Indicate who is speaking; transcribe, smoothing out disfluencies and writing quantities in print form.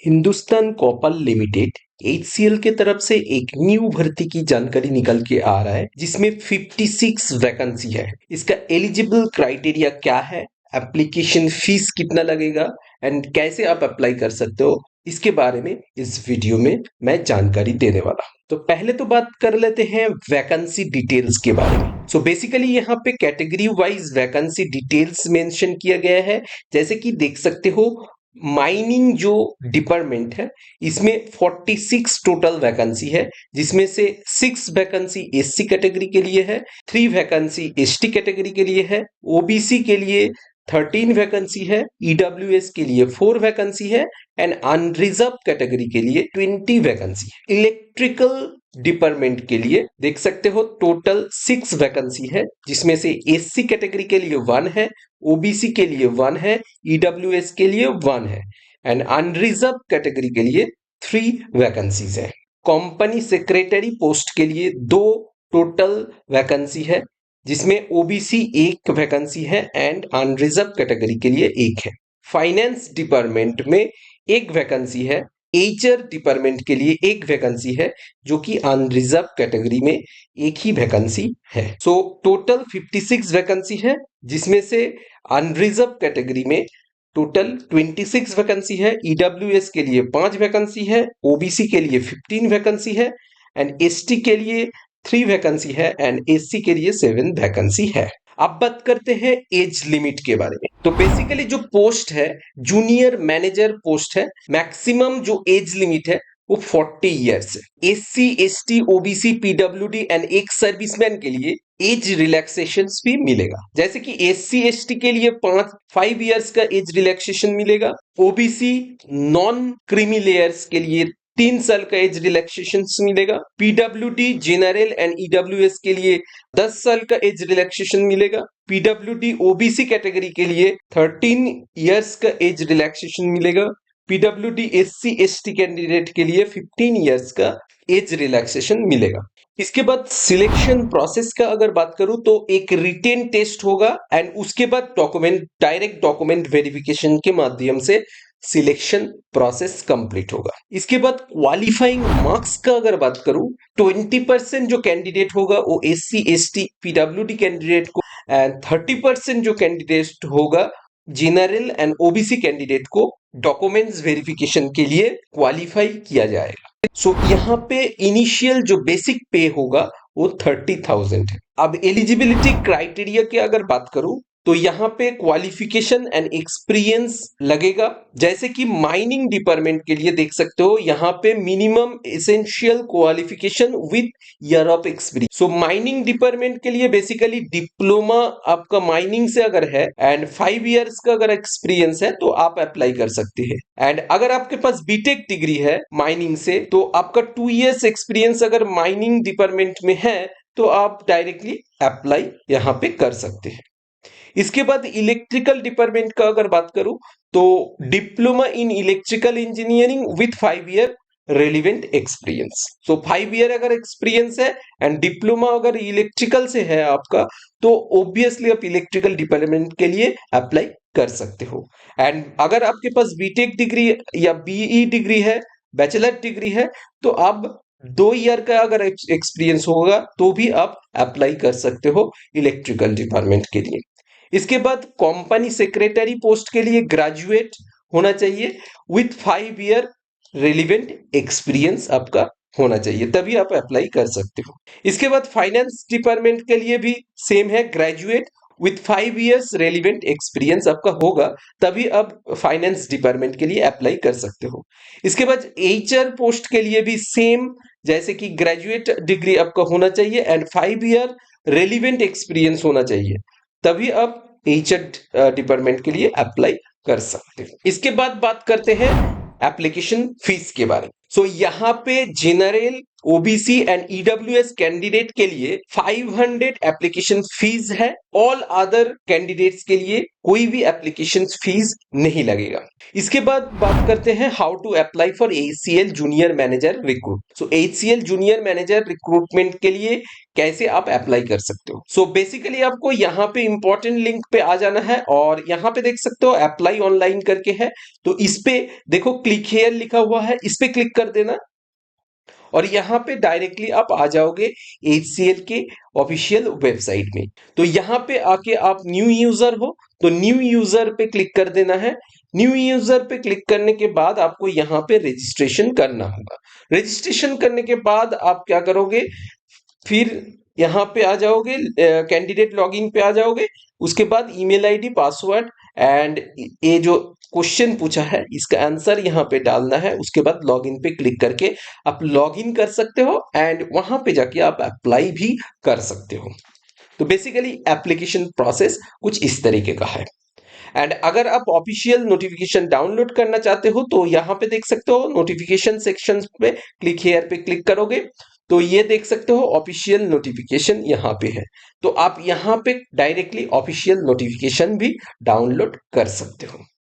Speaker 1: Hindustan copper limited HCL के तरफ से एक न्यू भर्ती की जानकारी निकल के आ रहा है जिसमें 56 वैकेंसी है। इसका एलिजिबल क्राइटेरिया क्या है, एप्लीकेशन फीस कितना लगेगा एंड कैसे आप अप्लाई कर सकते हो, इसके बारे में इस वीडियो में मैं जानकारी देने वाला हूं। तो पहले तो बात कर लेते हैं वैकेंसी डिटेल्स के बारे में। सो बेसिकली यहाँ पे category wise vacancy details mention किया गया है। जैसे कि देख सकते हो, माइनिंग जो डिपार्टमेंट है इसमें 46 टोटल वैकेंसी है, जिसमें से 6 वैकेंसी SC कैटेगरी के लिए है, 3 वैकेंसी ST कैटेगरी के लिए है, OBC के लिए 13 वैकेंसी है, EWS के लिए 4 वैकेंसी है एंड अनरिजर्व कैटेगरी के लिए 20 वैकेंसी है। इलेक्ट्रिकल डिपार्टमेंट के लिए देख सकते हो टोटल 6 वैकेंसी है, जिसमें से SC कैटेगरी के लिए 1 है, OBC के लिए 1 है, EWS के लिए 1 है एंड अनरिजर्व कैटेगरी के लिए 3 वैकेंसीज है। कंपनी सेक्रेटरी पोस्ट के लिए 2 टोटल वैकेंसी है, जिसमें OBC 1 वैकेंसी है एंड अनरिजर्व कैटेगरी के लिए 1 है। फाइनेंस डिपार्टमेंट में 1 वैकेंसी है, HR डिपार्टमेंट के लिए 1 वैकेंसी है, जो कि अनरिजर्व कैटेगरी में 1 ही वैकेंसी है। सो टोटल 56 वैकेंसी है, जिसमें से अनरिजर्व कैटेगरी में टोटल 26 वैकेंसी है, EWS के लिए 5 वैकेंसी है, OBC के लिए 15 वैकेंसी है एंड ST के लिए 3 वैकेंसी है एंड SC के लिए 7 वैकेंसी है। अब बात करते हैं एज लिमिट के बारे में। तो बेसिकली जो पोस्ट है जूनियर मैनेजर पोस्ट है, मैक्सिमम जो एज लिमिट है वो 40 इयर्स है। SC ST OBC PWD and एक सर्विसमैन के लिए एज रिलैक्सेशन भी मिलेगा। जैसे कि SC ST के लिए 5 इयर्स का एज रिलैक्सेशन मिलेगा, OBC नॉन क्रीमी लेयर्स के लिए 3 साल का एज रिलैक्सेशन मिलेगा, PWD जनरल एंड EWS के लिए 10 साल का एज रिलैक्सेशन मिलेगा, PWD OBC कैटेगरी के लिए 13 इयर्स का एज रिलैक्सेशन मिलेगा, PWD SC ST कैंडिडेट के लिए 15 इयर्स का एज रिलैक्सेशन मिलेगा। इसके बाद सिलेक्शन प्रोसेस का अगर बात करूं तो एक रिटेन टेस्ट होगा एंड उसके बाद डायरेक्ट डॉक्यूमेंट वेरिफिकेशन के माध्यम से सिलेक्शन प्रोसेस कंप्लीट होगा। इसके बाद क्वालिफाइंग मार्क्स का अगर बात करूं, 20% जो कैंडिडेट होगा वो SC ST PWD कैंडिडेट को एंड 30% जो कैंडिडेट होगा जनरल एंड OBC कैंडिडेट को डॉक्यूमेंट्स वेरिफिकेशन के लिए क्वालिफाई किया जाएगा। सो यहाँ पे इनिशियल जो बेसिक पे होगा वो 30,000 है। अब एलिजिबिलिटी क्राइटेरिया की अगर बात करूं तो यहाँ पे क्वालिफिकेशन एंड एक्सपीरियंस लगेगा। जैसे कि माइनिंग डिपार्टमेंट के लिए देख सकते हो यहाँ पे minimum essential qualification with year of experience. So mining department के लिए बेसिकली डिप्लोमा आपका माइनिंग से अगर है एंड 5 इयर्स का अगर एक्सपीरियंस है तो आप अप्लाई कर सकते हैं। एंड अगर आपके पास बीटेक डिग्री है माइनिंग से तो आपका 2 इयर्स एक्सपीरियंस अगर माइनिंग डिपार्टमेंट में है तो आप डायरेक्टली अप्लाई यहाँ पे कर सकते हैं। इसके बाद इलेक्ट्रिकल डिपार्टमेंट का अगर बात करूं तो diploma in electrical engineering with 5 year relevant experience. So 5 year अगर एक्सपीरियंस है एंड डिप्लोमा अगर इलेक्ट्रिकल से है आपका तो ऑब्वियसली आप इलेक्ट्रिकल डिपार्टमेंट के लिए अप्लाई कर सकते हो। एंड अगर आपके पास बीटेक डिग्री या BE डिग्री है, बैचलर डिग्री है, तो आप 2 ईयर का अगर एक्सपीरियंस होगा तो भी आप अप्लाई कर सकते हो इलेक्ट्रिकल डिपार्टमेंट के लिए। इसके बाद कंपनी सेक्रेटरी पोस्ट के लिए ग्रेजुएट होना चाहिए विथ 5 ईयर रेलिवेंट एक्सपीरियंस आपका होना चाहिए, तभी आप अप्लाई कर सकते हो। इसके बाद फाइनेंस डिपार्टमेंट के लिए भी सेम है, graduate with 5 years relevant experience आपका होगा तभी आप फाइनेंस डिपार्टमेंट के लिए अप्लाई कर सकते हो। इसके बाद HR पोस्ट के लिए भी सेम, जैसे कि ग्रेजुएट डिग्री आपका होना चाहिए एंड 5 ईयर रेलिवेंट एक्सपीरियंस होना चाहिए, तभी आप HR डिपार्टमेंट के लिए अप्लाई कर सकते हो। इसके बाद बात करते हैं एप्लीकेशन फीस के बारे में। सो यहाँ पे general, OBC and EWS candidate के लिए 500 एप्लीकेशन फीस है। ऑल अदर कैंडिडेट्स के लिए कोई भी एप्लीकेशन फीस नहीं लगेगा। इसके बाद बात करते हैं how to apply for HCL junior manager recruit. So HCL junior manager recruitment के लिए कैसे आप अप्लाई कर सकते हो। सो बेसिकली आपको यहाँ पे इंपॉर्टेंट लिंक पे आ जाना है और यहाँ पे देख सकते हो अप्लाई ऑनलाइन करके है। तो इस पे देखो क्लिक हेयर लिखा हुआ है, इस पे क्लिक कर देना और यहाँ पे डायरेक्टली आप आ जाओगे एचसीएल के ऑफिशियल वेबसाइट में। तो यहाँ पे आके आप न्यू यूजर हो तो न्यू यूजर पे क्लिक कर देना है। न्यू यूजर पे क्लिक करने के बाद आपको यहाँ पे रजिस्ट्रेशन करना होगा। रजिस्ट्रेशन करने के बाद आप क्या करोगे, फिर यहाँ पे आ जाओगे, कैंडिडेट लॉगिन पे आ जाओगे। उसके बाद ईमेल आईडी, पासवर्ड एंड ये जो क्वेश्चन पूछा है इसका आंसर यहाँ पे डालना है। उसके बाद लॉगिन पे क्लिक करके आप लॉगिन कर सकते हो एंड वहां पे जाके आप अप्लाई भी कर सकते हो। तो बेसिकली एप्लीकेशन प्रोसेस कुछ इस तरीके का है। एंड अगर आप ऑफिशियल नोटिफिकेशन डाउनलोड करना चाहते हो तो यहाँ पे देख सकते हो नोटिफिकेशन सेक्शन पे क्लिक हेयर पे क्लिक करोगे तो ये देख सकते हो ऑफिशियल नोटिफिकेशन यहाँ पे है। तो आप यहाँ पे डायरेक्टली ऑफिशियल नोटिफिकेशन भी डाउनलोड कर सकते हो।